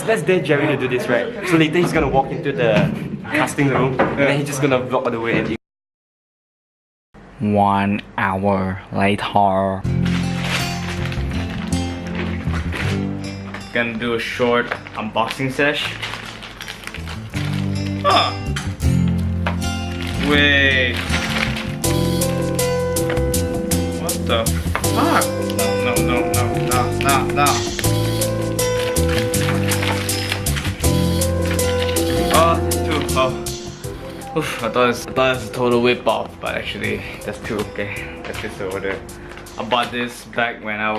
Let's dare Jerry to do this, right? So later he's gonna walk into the casting room and then he's just gonna vlog all the way. And 1 hour later. Gonna do a short unboxing sesh. Huh. Wait. What the fuck? No. Oof, I thought it was a total whip off, but actually that's 2. Okay, that's just order. I bought this back when I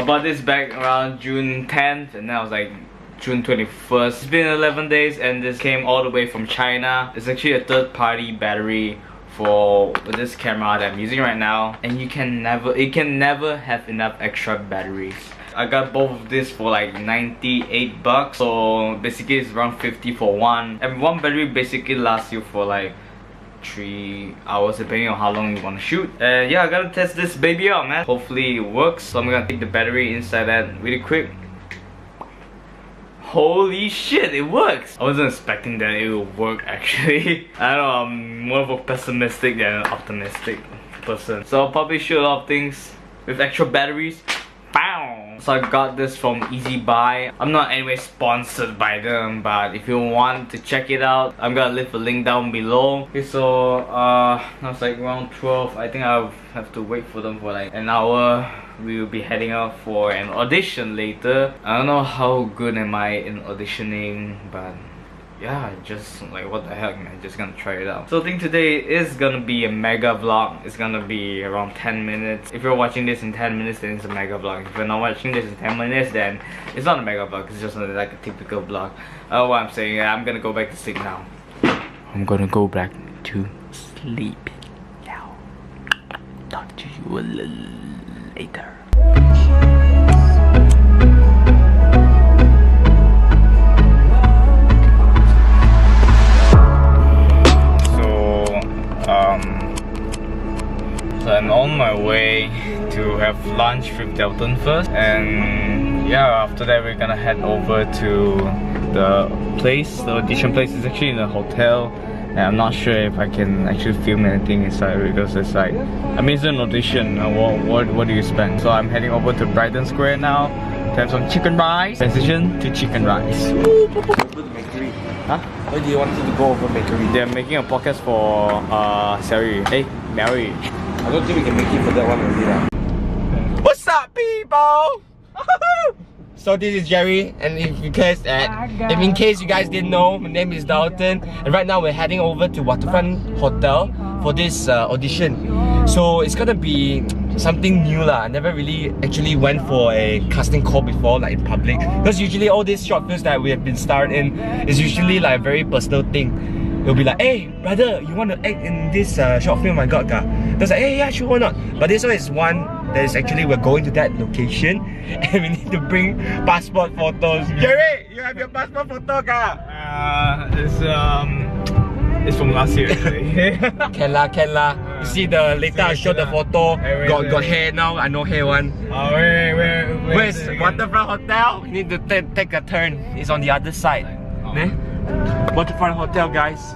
bought this back around June 10th, and now it's like June 21st. It's been 11 days, and this came all the way from China. It's actually a third-party battery for this camera that I'm using right now, and it can never have enough extra batteries. I got both of this for like 98 bucks, so basically it's around 50 for one, and one battery basically lasts you for like 3 hours depending on how long you want to shoot. And yeah, I gotta test this baby out, man. Hopefully it works. So I'm gonna take the battery inside that really quick. Holy shit, it works! I wasn't expecting that it would work actually. I don't know, I'm more of a pessimistic than an optimistic person. So I'll probably shoot a lot of things with extra batteries. Bow! So I got this from Easy Buy. I'm not anyway sponsored by them, but if you want to check it out, I'm gonna leave a link down below. Okay, so now it's like around 12. I think I'll have to wait for them for like an hour. We will be heading out for an audition later. I don't know how good am I in auditioning, but yeah, just like what the heck, man, just gonna try it out. So I think today is gonna be a mega vlog. It's gonna be around 10 minutes. If you're watching this in 10 minutes, then it's a mega vlog. If you're not watching this in 10 minutes, then it's not a mega vlog. It's just like a typical vlog. What I'm saying, I'm gonna go back to sleep now. I'm gonna go back to sleep now. Talk to you a little later. So I'm on my way to have lunch with Dalton first, and yeah, after that we're gonna head over to the place. The audition place is actually in a hotel, and I'm not sure if I can actually film anything inside because it's like, I mean, it's an audition. What do you expect? So I'm heading over to Brighton Square now to have some chicken rice. Transition to chicken rice. Huh? why do you want to go over bakery? They're making a podcast for Sari. Hey, Mary. I don't think we can make it for that one already lah. What's up, people? So this is Jerry, and if in case you guys didn't know, my name is Dalton, and right now we're heading over to Waterfront Hotel for this audition. So it's gonna be something new lah. I never really actually went for a casting call before, like in public, because usually all these short films that we have been starred in is usually like a very personal thing. It'll be like, hey brother, you want to act in this short film I got ka? There's like, hey yeah, sure, why not? But this one is one that is actually, we're going to that location and we need to bring passport photos. Jerry, you have your passport photo ka? It's from last year actually. Can lah. You see the later I show the photo. Got hair now, I know hair one. Where's Waterfront Hotel? We need to take a turn. It's on the other side. Ne? Waterfront Hotel, guys.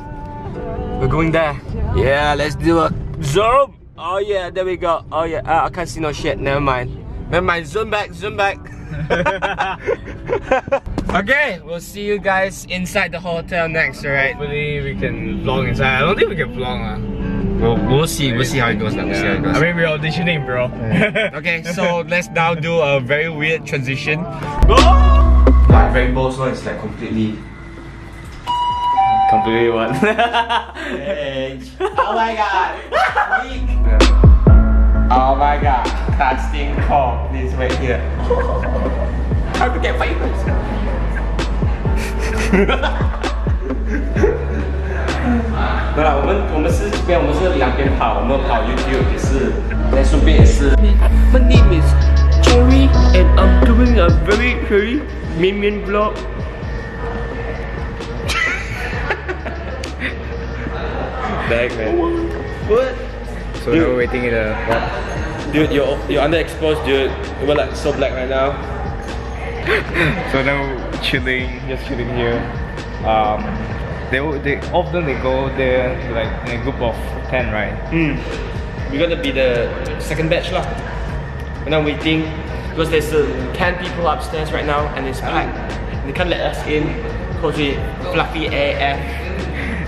We're going there. Yeah, let's do a zoom. Oh yeah, there we go. Oh yeah, I can't see no shit. Never mind. Zoom back. Okay, we'll see you guys inside the hotel next, alright? Hopefully we can vlog inside. I don't think we can vlog. We'll see how it goes now. I mean, we're auditioning, bro. Okay, so let's now do a very weird transition. My rainbows one is like completely what? Oh my god! Oh my god! Casting call. This right here. How to get famous?对啦，我们是两边跑，我们跑 YouTube 也是，再顺便也是。My name is Joby and I'm doing a very minion vlog. Back man. What? So now we're waiting in a what? Dude, you're underexposed, dude. We're like so black right now. So now chilling, just chilling here. They often go there like in a group of 10, right? We're gonna be the second batch lah. We're now waiting because there's 10 people upstairs right now and it's packed. They can't let us in because we fluffy AF.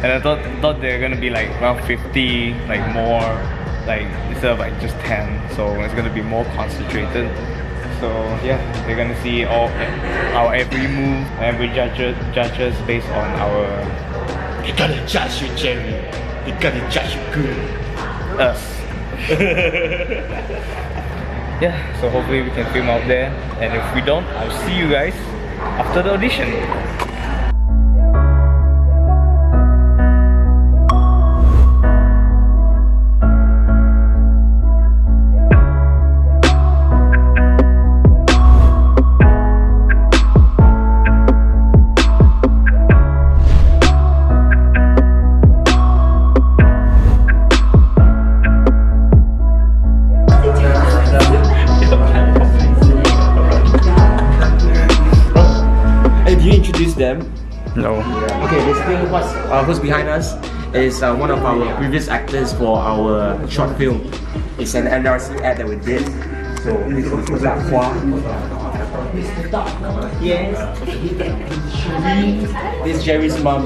And I thought they're gonna be like around 50, like more, like instead of like just 10. So it's gonna be more concentrated. So yeah, they're gonna see all our every move, every judges based on our. They gotta judge you, Jerry. They gotta judge you good. Us. Yeah, so hopefully we can film out there, and if we don't, I'll see you guys after the audition. Them? No. Okay, basically who's behind us is one of our previous actors for our short film. It's an NRC ad that we did. So this is Hua. Yes. This is Jerry's mom.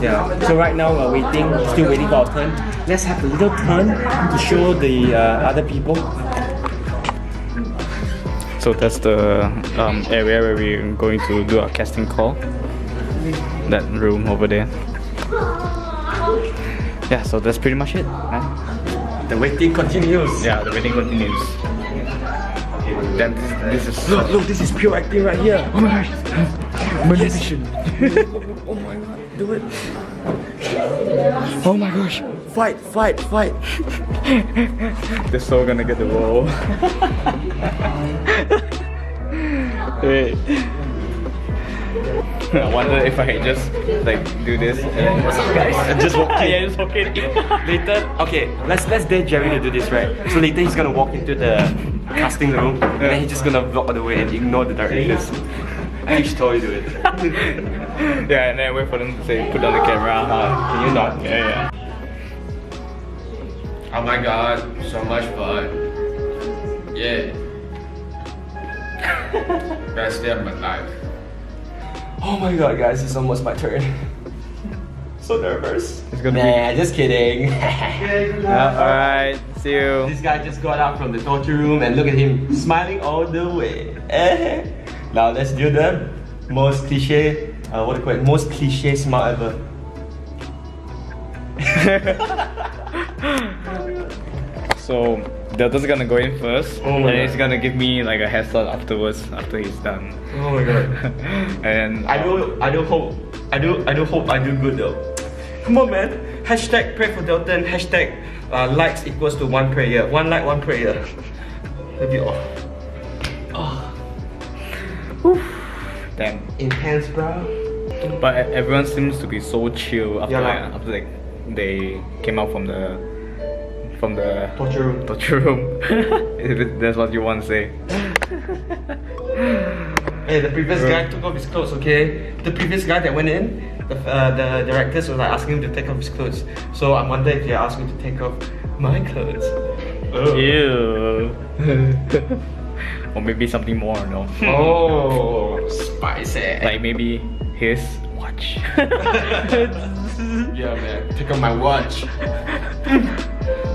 Yeah. So right now we're waiting, still waiting for our turn. Let's have a little turn to show the other people. So that's the area where we're going to do our casting call. That room over there. Yeah, so that's pretty much it. Right? The waiting continues. Yeah, the waiting continues. Then this is look, this is pure acting right here. Oh my gosh! Manipulation. Oh my god, do it. Oh my gosh! Fight, fight, fight. They're so gonna get the role. Wait. I wonder if I just like do this and then what's up guys? And just walk in. Yeah, just walk in. Later, okay, let's dare Jerry to do this, right? So later he's gonna walk into the casting room and then he's just gonna vlog all the way and ignore the directors. I just told you to do it. Yeah, and then wait for them to say put on the camera. Can you not? Yeah. Oh my god, so much fun. Yeah. Best day of my life. Oh my god, guys, it's almost my turn. So nervous. It's gonna nah, just kidding. Alright, see you. This guy just got out from the torture room and look at him smiling all the way. Now let's do the most cliche, what do you call it? Most cliche smile ever. So Dalton's gonna go in first, oh and god. he's gonna give me like a hairstyle afterwards after he's done. Oh my god. And I do hope I do good though. Come on man. Hashtag pray for Dalton. Hashtag likes equals to 1 prayer. 1 like, 1 prayer. That'd be all. Oh. damn. Intense, bro. But everyone seems to be so chill after Yeah, after like they came out from the Torture room. torture room. If that's what you want to say. Hey, the previous guy took off his clothes, okay? The previous guy that went in, the directors were like asking him to take off his clothes. So I wonder if they asked me to take off my clothes. Ew. Or maybe something more, no? Oh, spicy. Like maybe his watch. Yeah, man. Take off my watch.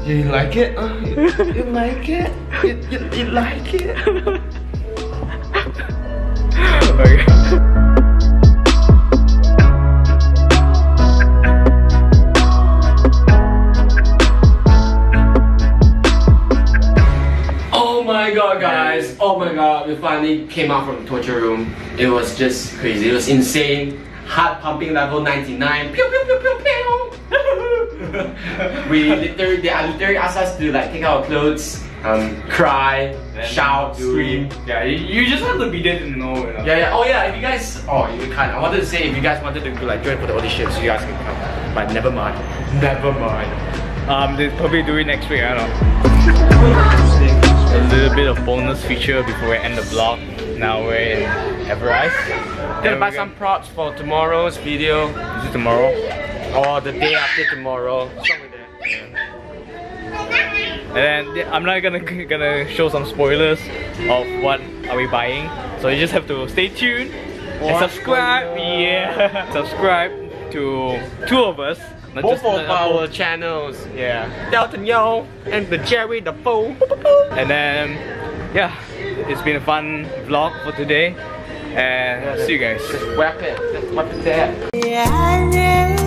You like it? You like it? You like it? Okay. Oh my god, guys. Oh my god, we finally came out from the torture room. It was just crazy. It was insane. Heart pumping level 99. Pew pew pew pew pew. They literally asked us to like take out our clothes, cry, shout, scream. Yeah, you just have to be there to know, you know. Yeah. Oh yeah, if you guys, you can't. I wanted to say if you guys wanted to like join for the auditions, you guys can come. But never mind. Never mind. They'll probably do it next week, I don't know. a little bit of bonus feature before we end the vlog. Now we're in Everrise. Gonna buy some props for tomorrow's video. Is it tomorrow? Or the day after tomorrow. Something like that. And then I'm not gonna show some spoilers of what are we buying. So you just have to stay tuned and subscribe. Yeah, subscribe to two of us. Not Both just of our channels. Yeah. Dalton Yeo and the Jerry the Fool. And then yeah, it's been a fun vlog for today. And see you guys. Just wrap it. Just wrap it there. Yeah,